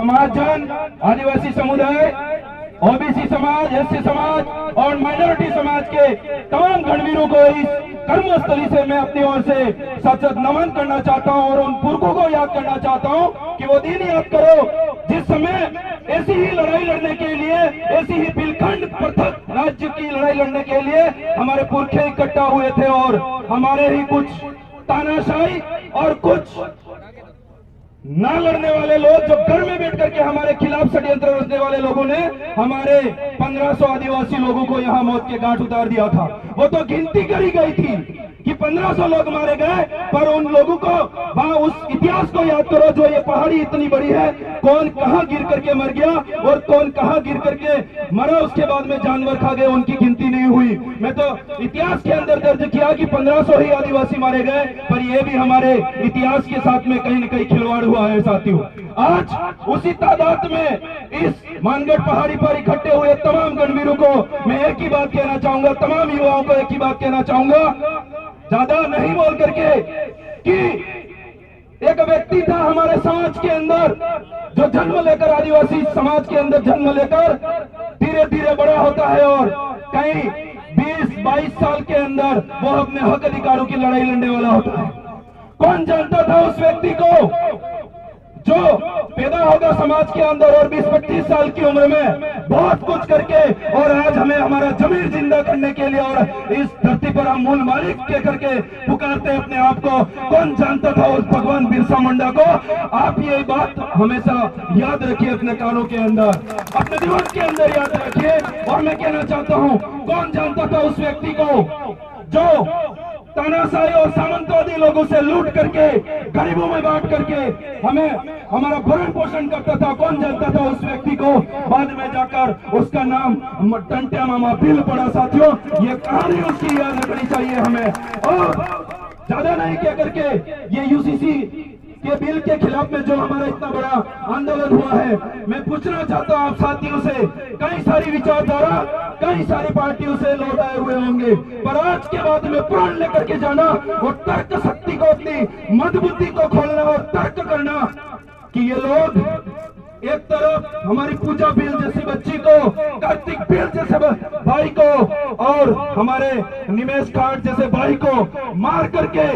समाजजन, आदिवासी समुदाय, ओबीसी समाज, एससी समाज और माइनॉरिटी समाज के तमाम गणवीरों को इस कर्मस्थली से मैं अपनी ओर से सचेत नमन करना चाहता हूं और उन पुरखों को याद करना चाहता हूं कि वो दिन याद करो जिस समय ऐसी ही लड़ाई लड़ने के लिए, ऐसी ही बिलखंड पृथक राज्य की लड़ाई लड़ने के लिए हमारे पुरखे इकट्ठा हुए थे और हमारे ही कुछ तानाशाही और कुछ ना लड़ने वाले लोग जो घर में बैठ करके हमारे खिलाफ षड्यंत्र रचने वाले लोगों ने हमारे 1500 आदिवासी लोगों को यहाँ मौत के घाट उतार दिया था। वो तो गिनती करी गई थी कि 1500 लोग मारे गए, पर उन लोगों को वहां उस इतिहास को याद करो जो ये पहाड़ी इतनी बड़ी है, कौन कहां गिर करके मर गया और कौन कहां गिर करके मरा, उसके बाद में जानवर खा गए, उनकी गिनती नहीं हुई। मैं तो इतिहास के अंदर दर्ज किया कि 1500 ही आदिवासी मारे गए, पर ये भी हमारे इतिहास के साथ में कहीं न कहीं खिलवाड़ हुआ है साथियों। आज उसी तादाद में इस मानगढ़ पहाड़ी पर इकट्ठे हुए तमाम गणवीरों को मैं एक ही बात कहना चाहूंगा, तमाम युवाओं को एक ही बात कहना चाहूंगा, ज्यादा नहीं बोल करके कि एक व्यक्ति था हमारे समाज के अंदर जो जन्म लेकर, आदिवासी समाज के अंदर जन्म लेकर धीरे धीरे बड़ा होता है और कहीं 20-22 साल के अंदर वो अपने हक अधिकारों की लड़ाई लड़ने वाला होता है। कौन जानता था उस व्यक्ति को जो पैदा होगा समाज के अंदर और 20-25 साल की उम्र में बहुत कुछ करके और आज हमें हमारा जमीर जिंदा करने के लिए और इस धरती पर हम मूल मालिक के करके पुकारते अपने आप को। कौन जानता था उस भगवान बिरसा मुंडा को? आप ये बात हमेशा याद रखिए, अपने कानों के अंदर, अपने दिमाग के अंदर याद रखिए। और मैं कहना चाहता हूँ, कौन जानता था उस व्यक्ति को जो तानाशाही और सामंतवादी लोगों से लूट करके गरीबों में बांट करके हमें हमारा भरण पोषण करता था? कौन जानता था उस व्यक्ति को? बाद में जाकर उसका नाम टंट्या मामा बिल पड़ा साथियों। ये कहानी उसकी याद रखनी चाहिए हमें। और ज्यादा नहीं कह करके ये यूसीसी के बिल के खिलाफ में जो हमारा इतना बड़ा आंदोलन हुआ है, मैं पूछना चाहता हूं आप साथियों से, कई सारी विचारधारा, कई सारी पार्टियों से लोग आए हुए होंगे, पर आज के बाद में प्राण लेकर के जाना और तर्क शक्ति को, अपनी मदबुद्धि को खोलना और तर्क करना कि ये लोग एक तरफ हमारी पूजा बिल जैसी बच्ची को, कार्तिक बिल जैसे भाई को और हमारे निमेश खाट जैसे भाई को मार करके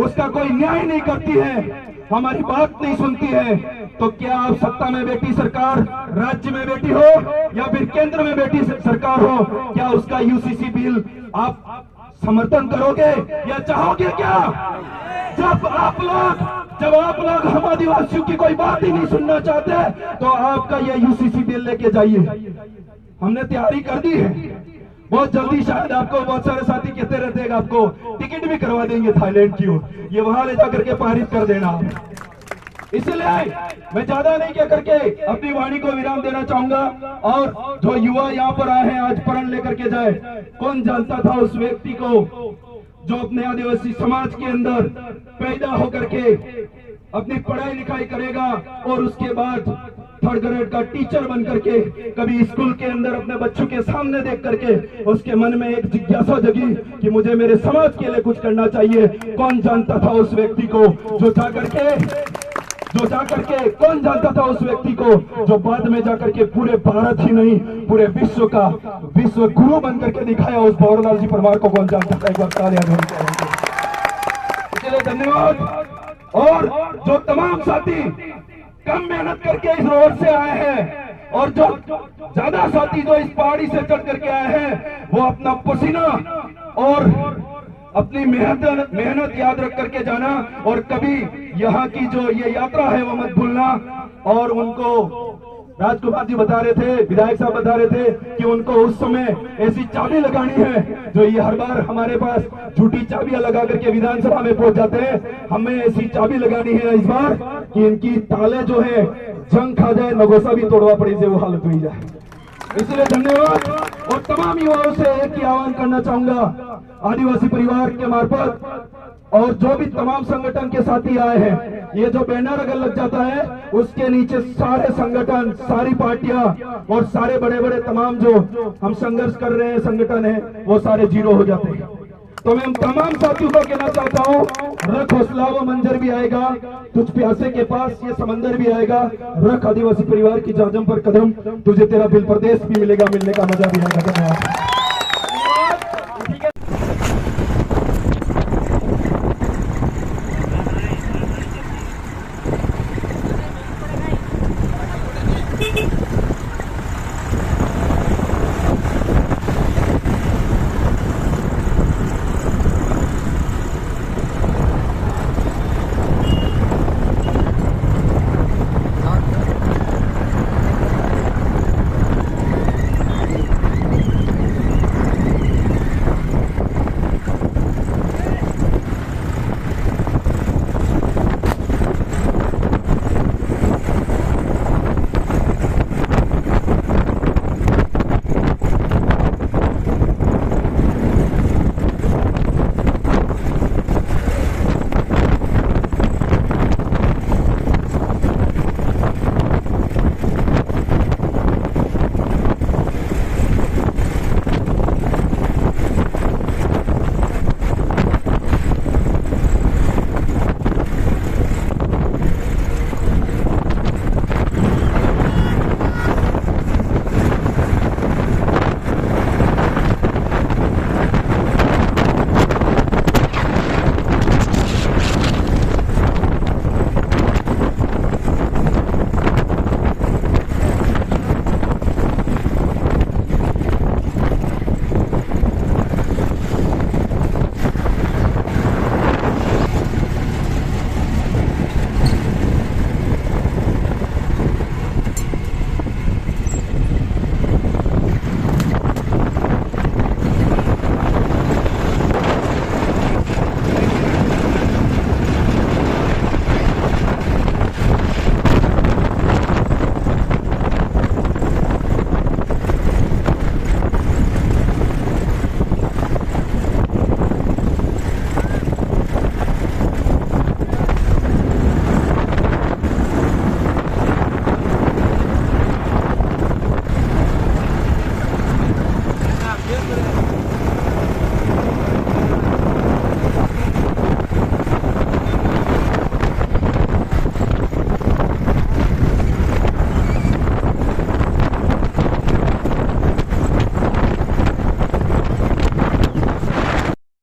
उसका कोई न्याय नहीं करती है, हमारी बात नहीं सुनती है, तो क्या आप सत्ता में बैठी सरकार, राज्य में बैठी हो या फिर केंद्र में बैठी सरकार हो, क्या उसका यूसीसी बिल आप समर्थन करोगे या चाहोगे क्या? जब आप लोग हम आदिवासियों की कोई बात ही नहीं सुनना चाहते तो आपका ये यूसीसी बिल लेके जाइए। हमने तैयारी कर दी है, बहुत जल्दी शायद आपको बहुत सारे साथी कहते रहते हैं आपको टिकट भी करवा देंगे थाईलैंड की ओर, ये वहां ले जाकर के पारित कर देना। इसलिए मैं ज्यादा नहीं कह करके अपनी वाणी को विराम देना चाहूंगा और जो युवा यहाँ पर आए हैं आज प्रण लेकर के जाए। कौन जानता था उस व्यक्ति को जो अपने आदिवासी समाज के अंदर पैदा होकर के अपनी पढ़ाई लिखाई करेगा और उसके बाद 3rd ग्रेड का टीचर बन करके कभी स्कूल के अंदर अपने बच्चों के सामने देख करके उसके मन में एक जिज्ञासा जगी कि मुझे मेरे समाज के लिए कुछ करना चाहिए। कौन जानता था उस व्यक्ति को जो जाकर के कौन जानता था उस व्यक्ति को जो बाद में जाकर के पूरे भारत ही नहीं पूरे विश्व का विश्व गुरु बन करके दिखाया उस भंवरलाल जी परमार को? कौन जानता था? एक बार तालियां बजाइए। इसलिए धन्यवाद। और जो तमाम साथी कम मेहनत करके इस रोड से आए हैं और जो ज्यादा साथी जो इस पहाड़ी से चढ़ करके आए हैं, वो अपना पसीना और अपनी मेहनत याद रख करके जाना और कभी यहाँ की जो ये यात्रा है वो मत भूलना। और उनको राजकुमार जी बता रहे थे, विधायक साहब बता रहे थे कि उनको उस समय ऐसी चाबी लगानी है जो ये हर बार हमारे पास झूठी चाबियां लगा करके विधानसभा में पहुंच जाते हैं। हमें ऐसी चाबी लगानी है इस बार कि इनकी ताले जो है जंग खा जाए, नगोसा भी तोड़वा पड़ी से वो हालत हुई जाए। इसलिए धन्यवाद। और तमाम युवाओं से एक ही आह्वान करना चाहूंगा आदिवासी परिवार के मार्फत और जो भी तमाम संगठन के साथी आए हैं, ये जो बैनर अगर लग जाता है उसके नीचे सारे संगठन, सारी पार्टियां और सारे बड़े बड़े तमाम जो हम संघर्ष कर रहे हैं संगठन है वो सारे जीरो हो जाते हैं। तो मैं उन तमाम साथियों को कहना चाहता हूँ, रख हौसला, वो मंजर भी आएगा, तुझ प्यासे के पास ये समंदर भी आएगा। रख आदिवासी परिवार की जाजम पर कदम, तुझे तेरा बिल प्रदेश भी मिलेगा, मिलने का मजा भी आएगा। धन्यवाद।